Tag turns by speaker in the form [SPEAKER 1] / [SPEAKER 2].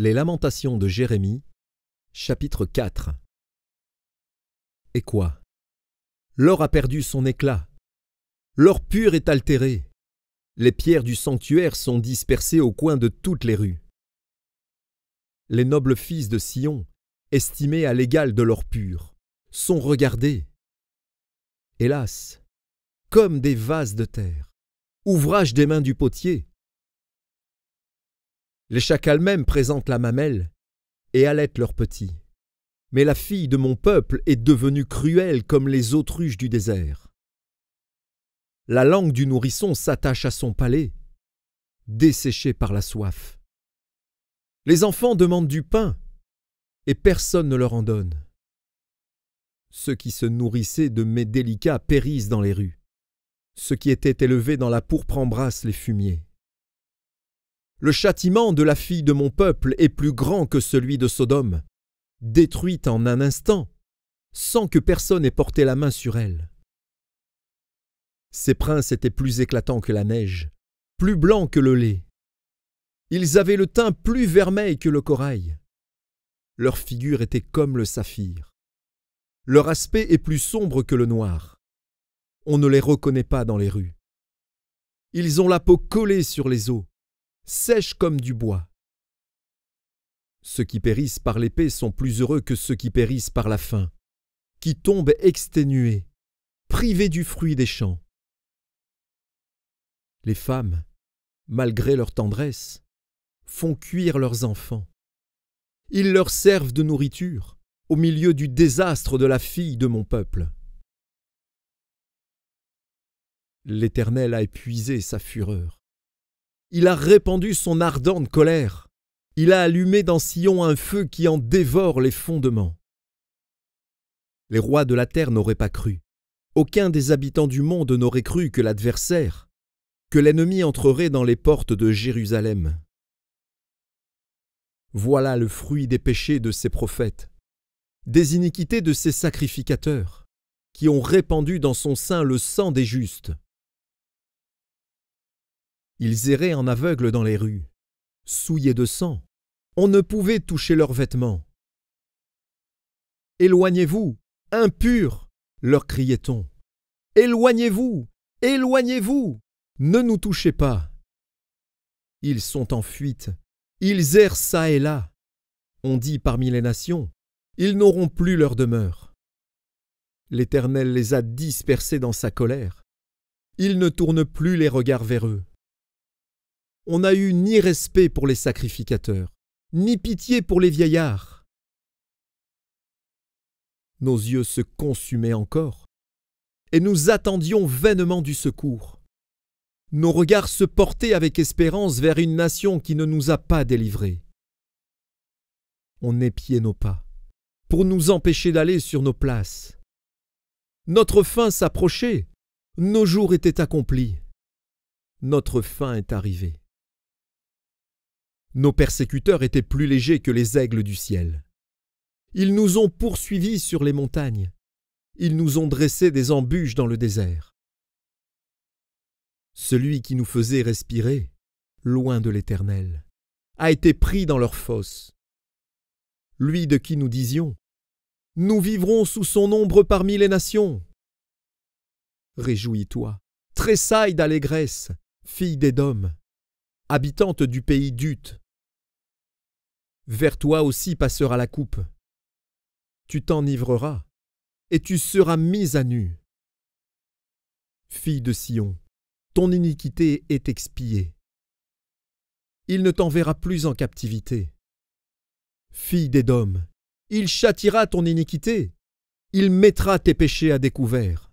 [SPEAKER 1] Les Lamentations de Jérémie, chapitre 4. Et quoi? L'or a perdu son éclat. L'or pur est altéré. Les pierres du sanctuaire sont dispersées au coin de toutes les rues. Les nobles fils de Sion, estimés à l'égal de l'or pur, sont regardés. Hélas, comme des vases de terre, ouvrage des mains du potier. Les chacals même présentent la mamelle et allaitent leurs petits. Mais la fille de mon peuple est devenue cruelle comme les autruches du désert. La langue du nourrisson s'attache à son palais, desséché par la soif. Les enfants demandent du pain, et personne ne leur en donne. Ceux qui se nourrissaient de mets délicats périssent dans les rues. Ceux qui étaient élevés dans la pourpre embrassent les fumiers. Le châtiment de la fille de mon peuple est plus grand que celui de Sodome, détruite en un instant, sans que personne ait porté la main sur elle. Ces princes étaient plus éclatants que la neige, plus blancs que le lait. Ils avaient le teint plus vermeil que le corail. Leur figure était comme le saphir. Leur aspect est plus sombre que le noir. On ne les reconnaît pas dans les rues. Ils ont la peau collée sur les os, sèche comme du bois. Ceux qui périssent par l'épée sont plus heureux que ceux qui périssent par la faim, qui tombent exténués, privés du fruit des champs. Les femmes, malgré leur tendresse, font cuire leurs enfants. Ils leur servent de nourriture au milieu du désastre de la fille de mon peuple. L'Éternel a épuisé sa fureur. Il a répandu son ardente colère. Il a allumé dans Sion un feu qui en dévore les fondements. Les rois de la terre n'auraient pas cru. Aucun des habitants du monde n'aurait cru que l'adversaire, que l'ennemi entrerait dans les portes de Jérusalem. Voilà le fruit des péchés de ces prophètes, des iniquités de ces sacrificateurs, qui ont répandu dans son sein le sang des justes. Ils erraient en aveugles dans les rues, souillés de sang. On ne pouvait toucher leurs vêtements. « Éloignez-vous, impurs !» leur criait-on. « Éloignez-vous, éloignez-vous, ne nous touchez pas !» Ils sont en fuite, ils errent çà et là. On dit parmi les nations, ils n'auront plus leur demeure. L'Éternel les a dispersés dans sa colère. Il ne tourne plus les regards vers eux. On n'a eu ni respect pour les sacrificateurs, ni pitié pour les vieillards. Nos yeux se consumaient encore, et nous attendions vainement du secours. Nos regards se portaient avec espérance vers une nation qui ne nous a pas délivrés. On épiait nos pas, pour nous empêcher d'aller sur nos places. Notre fin s'approchait, nos jours étaient accomplis. Notre fin est arrivée. Nos persécuteurs étaient plus légers que les aigles du ciel. Ils nous ont poursuivis sur les montagnes. Ils nous ont dressé des embûches dans le désert. Celui qui nous faisait respirer, loin de l'Éternel, a été pris dans leur fosse. Lui de qui nous disions, « Nous vivrons sous son ombre parmi les nations. » Réjouis-toi, tressaille d'allégresse, fille d'Édom, habitante du pays d'Ut. Vers toi aussi passera la coupe. Tu t'enivreras, et tu seras mise à nu. Fille de Sion, ton iniquité est expiée. Il ne t'enverra plus en captivité. Fille d'Édom, il châtiera ton iniquité, il mettra tes péchés à découvert.